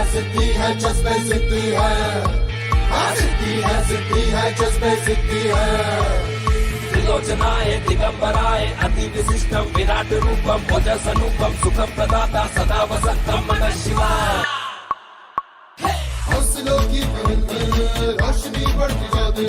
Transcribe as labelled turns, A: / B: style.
A: सिद्धि है जज्बे सिद्धि है, हाँ सिद्धि है जज्बे सिद्धि है।
B: त्रिलोचनाय दिगंबराय अति विशिष्टम विराट रूपम ओजसनुपम सुखम प्रदाता सदा वसंतम नमः शिवाय।
A: हौसलों की किरण में रोशनी बढ़ती जाती